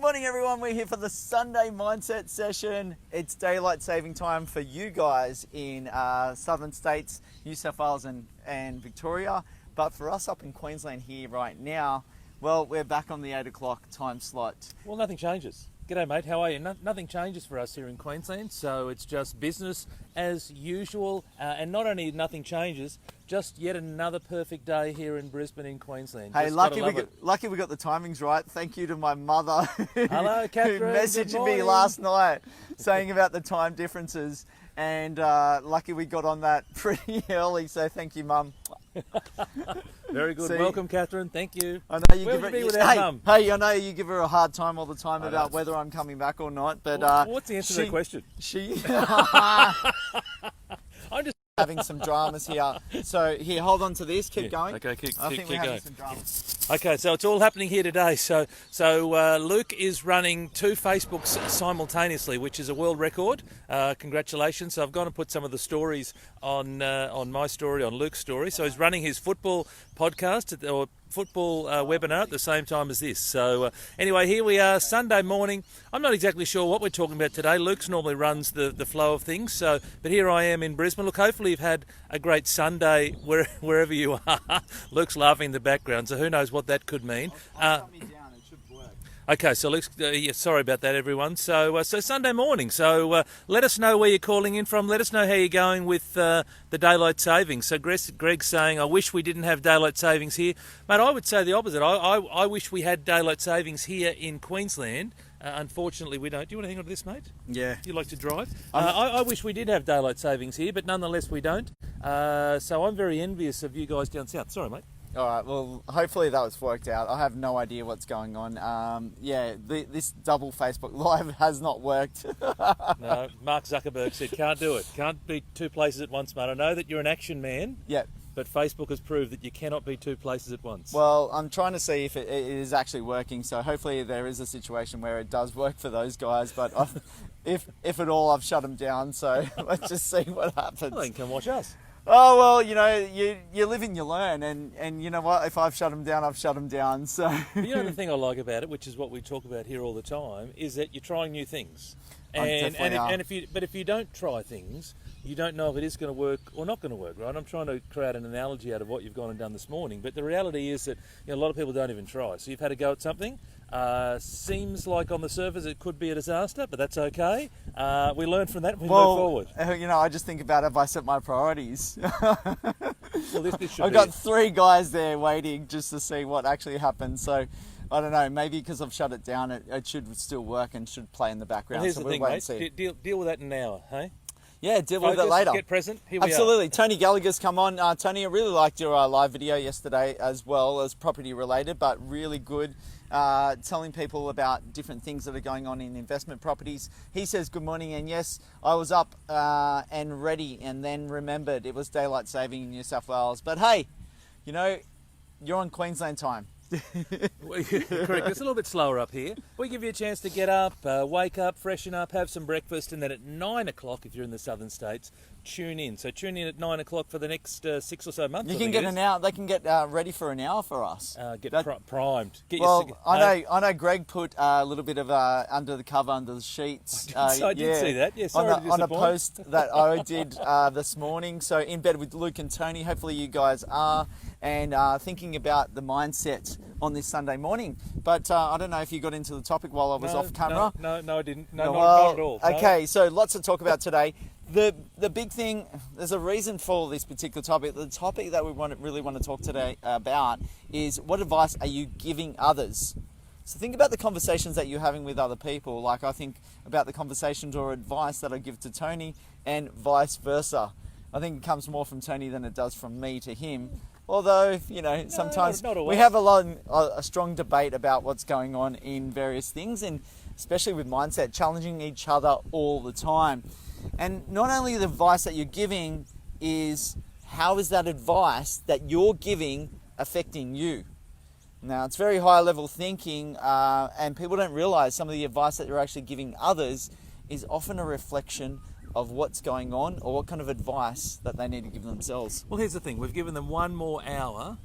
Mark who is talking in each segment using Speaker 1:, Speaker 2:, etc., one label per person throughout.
Speaker 1: morning, everyone. We're here for the Sunday mindset session. It's daylight saving time for you guys in southern states, New South Wales and Victoria. But for us up in Queensland here right now, well, we're back on the 8 o'clock time slot.
Speaker 2: Well, nothing changes. G'day, mate. How are you? Nothing changes for us here in Queensland, so it's just business as usual. And not only nothing changes, just yet another perfect day here in Brisbane in Queensland.
Speaker 1: Hey,
Speaker 2: just
Speaker 1: lucky we got the timings right. Thank you to my mother
Speaker 2: Hello, Catherine.
Speaker 1: who messaged me last night saying about the time differences. And lucky we got on that pretty early, so thank you, Mum.
Speaker 2: Very good. See? Welcome, Catherine. Thank you.
Speaker 1: I know you
Speaker 2: Where
Speaker 1: give
Speaker 2: would
Speaker 1: her,
Speaker 2: you be without Mum?
Speaker 1: Hey, I know you give her a hard time all the time about whether I'm coming back or not. But
Speaker 2: what's the answer to the question? I'm just
Speaker 1: having some dramas here. So here, hold on to this. Keep going.
Speaker 2: Okay, keep
Speaker 1: we're having
Speaker 2: going.
Speaker 1: some dramas.
Speaker 2: Okay, so it's all happening here today. So Luke is running 2 Facebooks simultaneously, which is a world record. Congratulations. So I've gone and put some of the stories on my story, on Luke's story. So he's running his football podcast or football webinar at the same time as this. So anyway, here we are, Sunday morning. I'm not exactly sure what we're talking about today. Luke's normally runs the flow of things. So, but here I am in Brisbane. Look, hopefully you've had a great Sunday wherever you are. Luke's laughing in the background, so who knows what that could mean. Okay, so Luke's, sorry about that, everyone. So Sunday morning. So let us know where you're calling in from. Let us know how you're going with the daylight savings. So Greg's saying, I wish we didn't have daylight savings here. Mate, I would say the opposite. I wish we had daylight savings here in Queensland. Unfortunately, we don't. Do you want to hang on to this, mate?
Speaker 1: Yeah.
Speaker 2: You like to drive? I wish we did have daylight savings here, but nonetheless we don't. So I'm very envious of you guys down south. Sorry, mate.
Speaker 1: All right, well, hopefully that was worked out. I have no idea what's going on. This double Facebook Live has not worked.
Speaker 2: No, Mark Zuckerberg said can't do it. Can't be 2 places at once, mate. I know that you're an action man.
Speaker 1: Yeah.
Speaker 2: But Facebook has proved that you cannot be 2 places at once.
Speaker 1: Well, I'm trying to see if it is actually working. So hopefully there is a situation where it does work for those guys. But if at all, I've shut them down. So let's just see what happens.
Speaker 2: Well, then come watch us.
Speaker 1: Oh, well, you know, you live and you learn. And you know what? If I've shut them down, I've shut them down. So.
Speaker 2: But you know the thing I like about it, which is what we talk about here all the time, is that you're trying new things. And if you don't try things, you don't know if it is going to work or not going to work, right? I'm trying to create an analogy out of what you've gone and done this morning, but the reality is that a lot of people don't even try. So you've had a go at something. Seems like on the surface it could be a disaster, but that's okay. We learn from that and we move forward.
Speaker 1: I just think about if I set my priorities.
Speaker 2: Well, this should
Speaker 1: I've got 3 guys there waiting just to see what actually happens. So I don't know, maybe because I've shut it down, it should still work and should play in the background.
Speaker 2: Well, here's
Speaker 1: so
Speaker 2: the thing, mate. Deal with that in an hour, hey?
Speaker 1: Yeah, deal with it later.
Speaker 2: Get present. Here we
Speaker 1: Absolutely.
Speaker 2: are.
Speaker 1: Tony Gallagher's come on. Tony, I really liked your live video yesterday as well as property related, but really good. Telling people about different things that are going on in investment properties. He says good morning, and yes, I was up and ready and then remembered it was daylight saving in New South Wales. But hey, you're on Queensland time.
Speaker 2: Correct. It's a little bit slower up here. We give you a chance to get up, wake up, freshen up, have some breakfast, and then at 9 o'clock, if you're in the southern states, tune in. So tune in at 9 o'clock for the next 6 or so months.
Speaker 1: You can get an hour. They can get ready for an hour for us.
Speaker 2: Primed.
Speaker 1: I know. Greg put a little bit of under the cover, under the sheets.
Speaker 2: I did see that. Yeah, sorry
Speaker 1: on a post that I did this morning. So in bed with Luke and Tony. Hopefully you guys are. And thinking about the mindset on this Sunday morning. But I don't know if you got into the topic while I was off camera.
Speaker 2: No, I didn't. Not at all.
Speaker 1: Okay, so lots to talk about today. The big thing, there's a reason for this particular topic. The topic that we really want to talk today about is what advice are you giving others? So think about the conversations that you're having with other people. Like I think about the conversations or advice that I give to Tony and vice versa. I think it comes more from Tony than it does from me to him. Although, sometimes we have a strong debate about what's going on in various things, and especially with mindset, challenging each other all the time. And not only the advice that you're giving is, how is that advice that you're giving affecting you? Now, it's very high level thinking, and people don't realize some of the advice that you're actually giving others is often a reflection of what's going on or what kind of advice that they need to give themselves.
Speaker 2: Well, here's the thing. We've given them 1 more hour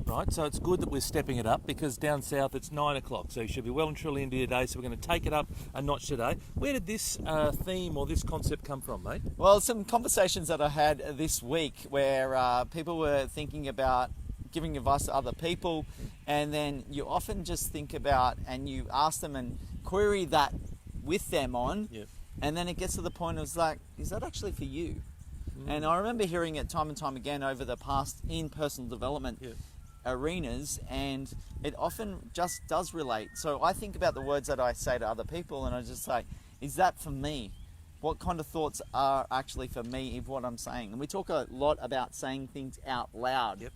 Speaker 2: right? So it's good that we're stepping it up, because down south it's 9 o'clock, so you should be well and truly into your day. So we're going to take it up a notch today. Where did this theme or this concept come from, mate?
Speaker 1: Well, some conversations that I had this week where people were thinking about giving advice to other people, and then you often just think about and you ask them and query that with them on,
Speaker 2: Yep.
Speaker 1: and then it gets to the point of it's like, is that actually for you? And I remember hearing it time and time again over the past in personal development arenas, and it often just does relate. So I think about the words that I say to other people, and I just say, is that for me? What kind of thoughts are actually for me of what I'm saying? And we talk a lot about saying things out loud.
Speaker 2: Yep.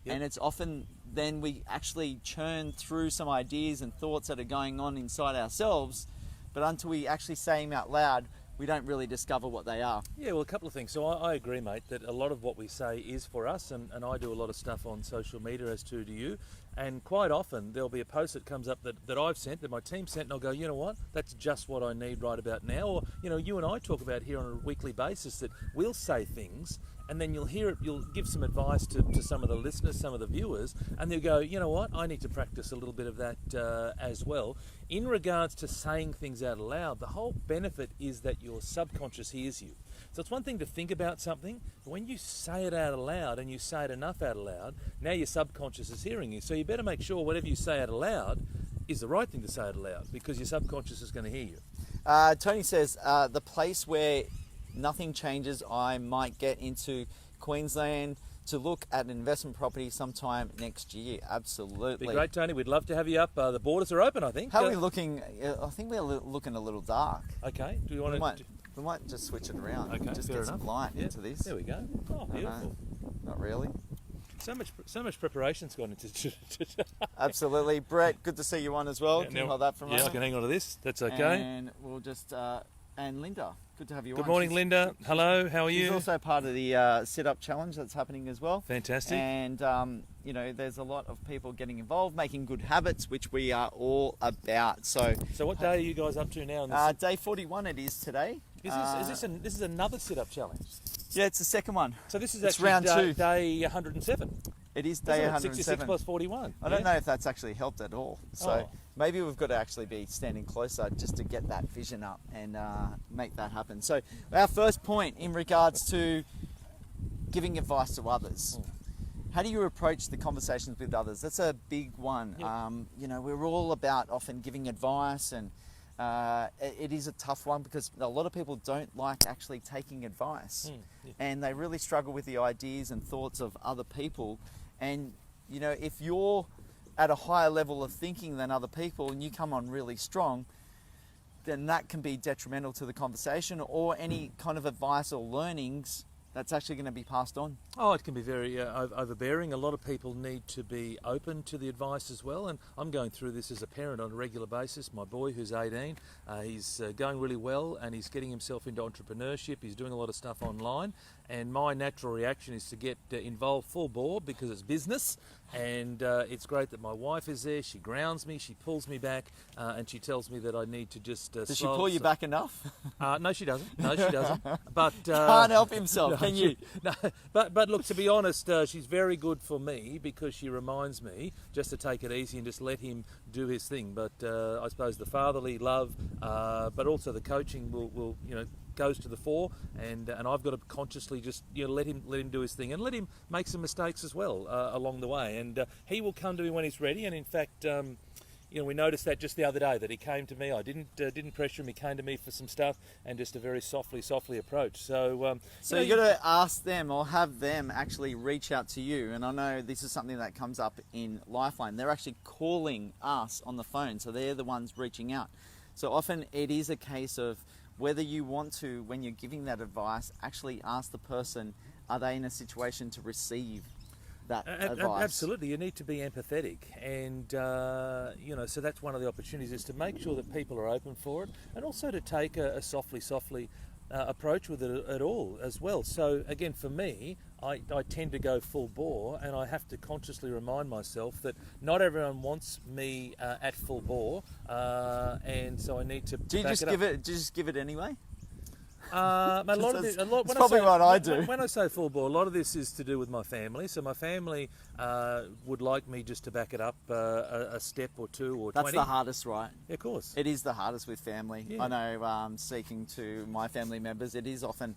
Speaker 1: And it's often then we actually churn through some ideas and thoughts that are going on inside ourselves, but until we actually say them out loud, we don't really discover what they are.
Speaker 2: Yeah, well, a couple of things. So I agree, mate, that a lot of what we say is for us, and I do a lot of stuff on social media, as do you, and quite often there'll be a post that comes up that I've sent, that my team sent, and I'll go, you know what, that's just what I need right about now. Or, you know, you and I talk about here on a weekly basis that we'll say things, and then you'll hear it, you'll give some advice to some of the listeners, some of the viewers, and they'll go, you know what, I need to practice a little bit of that as well. In regards to saying things out loud, the whole benefit is that your subconscious hears you. So it's one thing to think about something, but when you say it out loud and you say it enough out loud, now your subconscious is hearing you. So you better make sure whatever you say out loud is the right thing to say out loud, because your subconscious is going to hear you.
Speaker 1: Tony says, the place where nothing changes, I might get into Queensland to look at an investment property sometime next year. Absolutely.
Speaker 2: Be great, Tony. We'd love to have you up. The borders are open, I think.
Speaker 1: How are we looking? I think we're looking a little dark.
Speaker 2: Okay. Do you want to?
Speaker 1: We might just switch it around.
Speaker 2: Okay,
Speaker 1: just
Speaker 2: fair
Speaker 1: get
Speaker 2: enough.
Speaker 1: some light into this.
Speaker 2: There we go. Oh, beautiful.
Speaker 1: Not really.
Speaker 2: So much preparation's gone into.
Speaker 1: Absolutely, Brett. Good to see you on as well.
Speaker 2: Yeah,
Speaker 1: Can you hold that for a moment?
Speaker 2: Yeah, I can hang on to this. That's okay.
Speaker 1: And we'll just and Linda. Good to have you on.
Speaker 2: Good morning, Linda. Hello. How are you?
Speaker 1: She's also part of the sit-up challenge that's happening as well.
Speaker 2: Fantastic.
Speaker 1: And you know, there's a lot of people getting involved, making good habits, which we are all about. So
Speaker 2: what day are you guys up to now? On
Speaker 1: day 41 it is today.
Speaker 2: This is another sit-up challenge?
Speaker 1: Yeah, it's the second one.
Speaker 2: So this is
Speaker 1: it's
Speaker 2: actually
Speaker 1: round two.
Speaker 2: Day 107.
Speaker 1: It is day 107.
Speaker 2: 66 plus 41.
Speaker 1: I don't know if that's actually helped at all. So maybe we've got to actually be standing closer just to get that vision up and make that happen. So our first point in regards to giving advice to others. How do you approach the conversations with others? That's a big one.
Speaker 2: Yep.
Speaker 1: You know, we're all about often giving advice, and it is a tough one because a lot of people don't like actually taking advice. And they really struggle with the ideas and thoughts of other people. And, you know, if you're at a higher level of thinking than other people and you come on really strong, then that can be detrimental to the conversation or any kind of advice or learnings that's actually going to be passed on.
Speaker 2: Oh, it can be very overbearing. A lot of people need to be open to the advice as well, and I'm going through this as a parent on a regular basis. My boy, who's 18, he's going really well, and he's getting himself into entrepreneurship. He's doing a lot of stuff online, and my natural reaction is to get involved full bore because it's business, and it's great that my wife is there. She grounds me, she pulls me back, and she tells me that I need to just
Speaker 1: Does she pull you back enough?
Speaker 2: No, she doesn't. No, she doesn't. But
Speaker 1: can't help himself, can you?
Speaker 2: No, but look, to be honest, she's very good for me because she reminds me just to take it easy and just let him do his thing. But I suppose the fatherly love, but also the coaching will goes to the fore, and I've got to consciously just let him do his thing and let him make some mistakes as well along the way, and he will come to me when he's ready. And in fact, we noticed that just the other day that he came to me. I didn't pressure him. He came to me for some stuff and just a very softly approach. So
Speaker 1: you got to ask them or have them actually reach out to you. And I know this is something that comes up in Lifeline. They're actually calling us on the phone, so they're the ones reaching out. So often it is a case of whether you want to, when you're giving that advice, actually ask the person, are they in a situation to receive that advice?
Speaker 2: Absolutely, you need to be empathetic, and so that's one of the opportunities, is to make sure that people are open for it, and also to take a softly approach with it at all as well. So again, for me, I tend to go full bore, and I have to consciously remind myself that not everyone wants me at full bore, and so I need to.
Speaker 1: Do you just give it anyway?
Speaker 2: Mate, a lot of
Speaker 1: That's
Speaker 2: this, when
Speaker 1: probably
Speaker 2: I say,
Speaker 1: what I do.
Speaker 2: When I say full bore, a lot of this is to do with my family. So my family would like me just to back it up a step or two or
Speaker 1: That's
Speaker 2: 20.
Speaker 1: the hardest, right?
Speaker 2: Yeah, of course.
Speaker 1: It is the hardest with family.
Speaker 2: Yeah.
Speaker 1: I know, speaking to my family members, it is often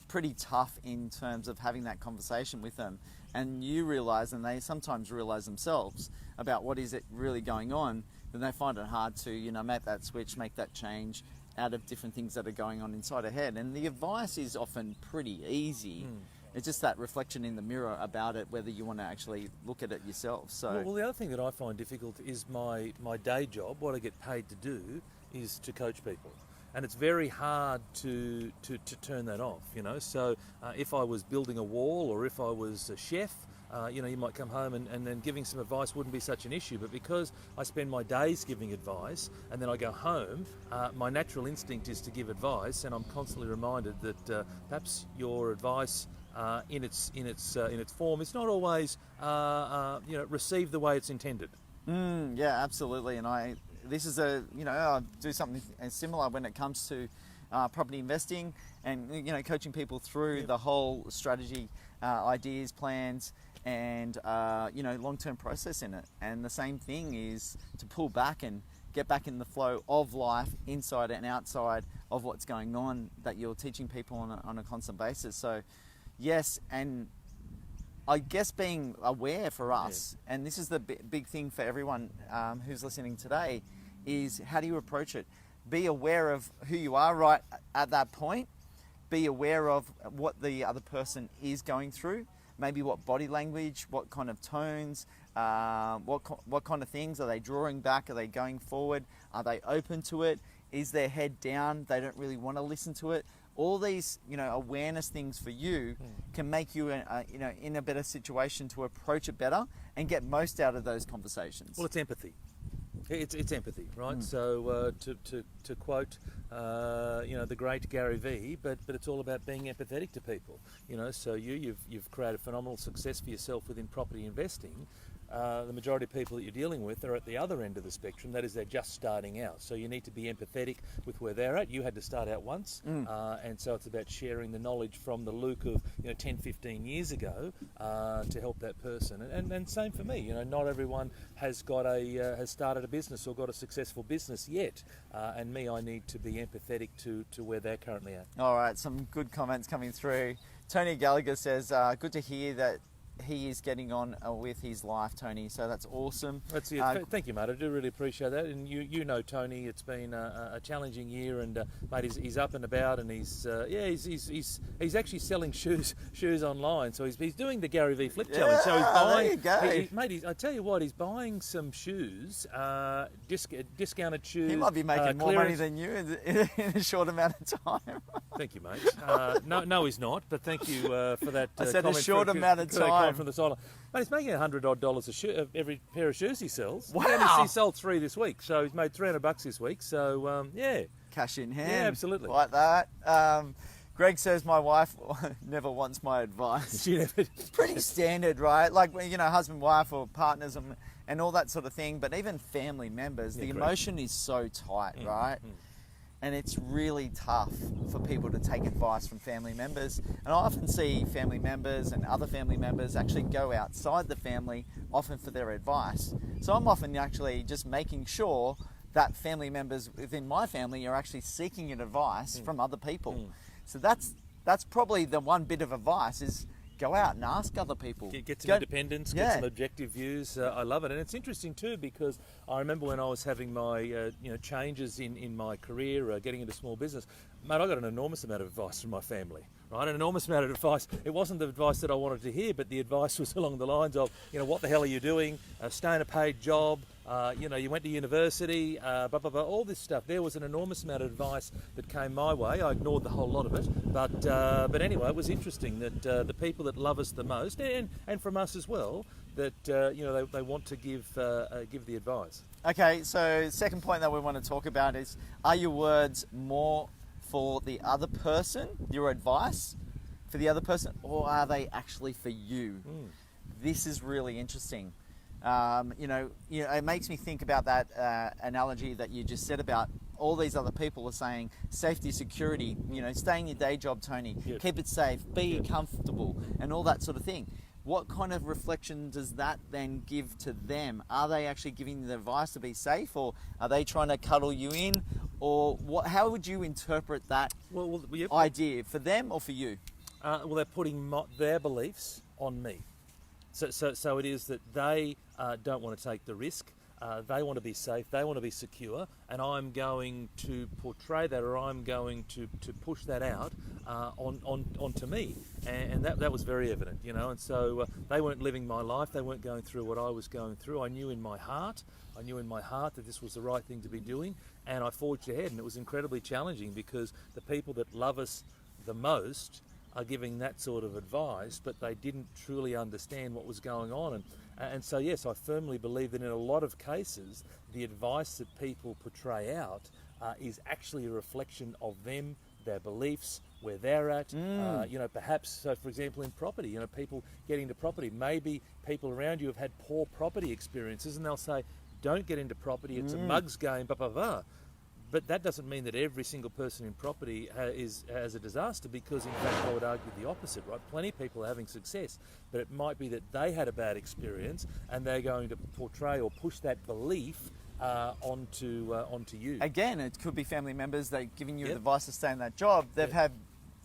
Speaker 1: pretty tough in terms of having that conversation with them. And you realise, and they sometimes realise themselves, about what is it really going on, then they find it hard to, make that switch, make that change out of different things that are going on inside their head. And the advice is often pretty easy. It's just that reflection in the mirror about it, whether you want to actually look at it yourself. So,
Speaker 2: Well, the other thing that I find difficult is my day job. What I get paid to do is to coach people. And it's very hard to turn that off, So if I was building a wall or if I was a chef, you might come home and then giving some advice wouldn't be such an issue. But because I spend my days giving advice and then I go home, my natural instinct is to give advice, and I'm constantly reminded that perhaps your advice in its form is not always received the way it's intended.
Speaker 1: Yeah, absolutely. And this is I do something similar when it comes to property investing and, coaching people through the whole strategy, ideas, plans, and, long-term process in it. And the same thing is to pull back and get back in the flow of life, inside and outside of what's going on, that you're teaching people on a constant basis. So, yes, and I guess being aware for us, and this is the big thing for everyone who's listening today, is how do you approach it? Be aware of who you are right at that point. Be aware of what the other person is going through. Maybe what body language, what kind of tones, what kind of things. Are they drawing back? Are they going forward? Are they open to it? Is their head down? They don't really want to listen to it. All these, awareness things for you can make you, in a better situation to approach it better and get most out of those conversations.
Speaker 2: Well, it's empathy. It's empathy, right? So to quote, the great Gary Vee, but it's all about being empathetic to people. So you've created phenomenal success for yourself within property investing. The majority of people that you're dealing with are at the other end of the spectrum. That is, they're just starting out. So you need to be empathetic with where they're at. You had to start out once, and so it's about sharing the knowledge from the Luke of 10, 15 years ago to help that person. And same for me. Not everyone has got has started a business or got a successful business yet. And me, I need to be empathetic to where they're currently at.
Speaker 1: All right, some good comments coming through. Tony Gallagher says, good to hear that he is getting on with his life, Tony. So that's awesome.
Speaker 2: That's it. Thank you, mate. I do really appreciate that. And you know, Tony, it's been a challenging year, and mate, he's up and about, and he's actually selling shoes online. So he's doing the Gary Vee Flip Challenge. So he's buying.
Speaker 1: There you go.
Speaker 2: Mate, I tell you what, he's buying some shoes, discounted shoes.
Speaker 1: He might be making more money than you in a short amount of time.
Speaker 2: Thank you, mate. No, he's not. But thank you for that.
Speaker 1: I said a short amount of time.
Speaker 2: From the sideline. Mate, he's making $100 a shoe every pair of shoes he sells.
Speaker 1: Wow!
Speaker 2: He sold 3 this week, so he's made $300 this week. So yeah,
Speaker 1: cash in hand.
Speaker 2: Yeah, absolutely.
Speaker 1: Like that. Greg says my wife never wants my advice.
Speaker 2: She never.
Speaker 1: Pretty standard, right? Like husband, wife, or partners, and all that sort of thing. But even family members, the emotion is so tight, right? And it's really tough for people to take advice from family members. And I often see family members and other family members actually go outside the family often for their advice. So I'm often actually just making sure that family members within my family are actually seeking advice from other people. So that's probably the one bit of advice is go out and ask other people.
Speaker 2: Get some independence, get some objective views. I love it. And it's interesting too, because I remember when I was having my changes in my career, getting into small business, mate, I got an enormous amount of advice from my family, right? An enormous amount of advice. It wasn't the advice that I wanted to hear, but the advice was along the lines of, what the hell are you doing? Stay in a paid job. You went to university, blah, blah, blah, all this stuff. There was an enormous amount of advice that came my way. I ignored the whole lot of it. But anyway, it was interesting that the people that love us the most, and from us as well, that they want to give the advice.
Speaker 1: Okay, so second point that we want to talk about is, are your words more for the other person, your advice for the other person, or are they actually for you? This is really interesting. It makes me think about that analogy that you just said about all these other people are saying safety, security, stay in your day job, Tony, keep it safe, be comfortable, and all that sort of thing. What kind of reflection does that then give to them? Are they actually giving the advice to be safe, or are they trying to cuddle you in? Or how would you interpret that idea for them or for you?
Speaker 2: They're putting their beliefs on me. So it is that they don't want to take the risk. They want to be safe, they want to be secure, and I'm going to portray that, or I'm going to push that out onto me. And that was very evident, and so they weren't living my life, they weren't going through what I was going through. I knew in my heart that this was the right thing to be doing, and I forged ahead, and it was incredibly challenging because the people that love us the most are giving that sort of advice, but they didn't truly understand what was going on. And so, yes, I firmly believe that in a lot of cases, the advice that people portray out is actually a reflection of them, their beliefs, where they're at. Perhaps, so for example, in property, people getting into property, maybe people around you have had poor property experiences, and they'll say, don't get into property, it's a mug's game, blah, blah, blah. But that doesn't mean that every single person in property has a disaster, because in fact I would argue the opposite, right? Plenty of people are having success, but it might be that they had a bad experience and they're going to portray or push that belief onto you.
Speaker 1: Again, it could be family members that are giving you advice to stay in that job. They've had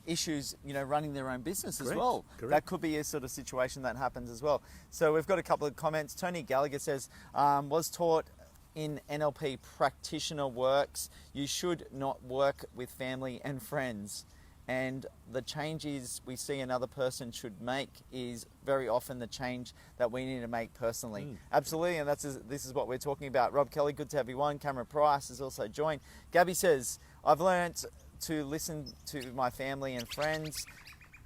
Speaker 1: issues, running their own business as well.
Speaker 2: Correct.
Speaker 1: That could be a sort of situation that happens as well. So we've got a couple of comments. Tony Gallagher says, was taught in NLP practitioner works, you should not work with family and friends. And the changes we see another person should make is very often the change that we need to make personally. Absolutely, and this is what we're talking about. Rob Kelly, good to have you on. Cameron Price has also joined. Gabby says, I've learnt to listen to my family and friends.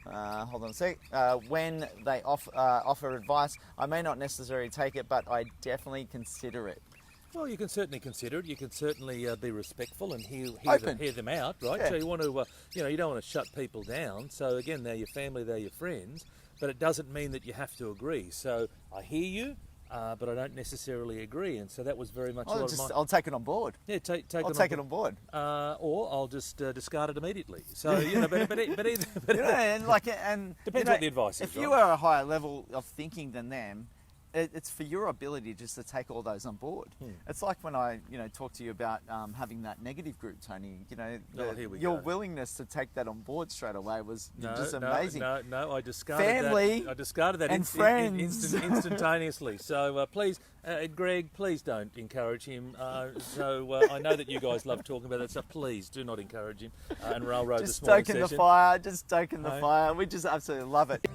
Speaker 1: Hold on a sec. When they offer advice, I may not necessarily take it, but I definitely consider it.
Speaker 2: Well, you can certainly consider it. You can certainly be respectful and hear them out, right?
Speaker 1: Yeah.
Speaker 2: So you want to, you don't want to shut people down. So again, they're your family, they're your friends, but it doesn't mean that you have to agree. So I hear you, but I don't necessarily agree, and so that was very much.
Speaker 1: I'll take it on board.
Speaker 2: Yeah, take
Speaker 1: it on board.
Speaker 2: Or I'll just discard it immediately. So but either.
Speaker 1: And
Speaker 2: depends what the advice is.
Speaker 1: If you are a higher level of thinking than them, it's for your ability just to take all those on board. It's like when I, talk to you about having that negative group, Tony. Your willingness to take that on board straight away was just amazing.
Speaker 2: No, I discarded
Speaker 1: family
Speaker 2: that. I discarded that
Speaker 1: and friends
Speaker 2: instantaneously. So please, Greg, please don't encourage him. I know that you guys love talking about that stuff. Please do not encourage him and railroad the small session.
Speaker 1: Just stoking the fire. We just absolutely love it.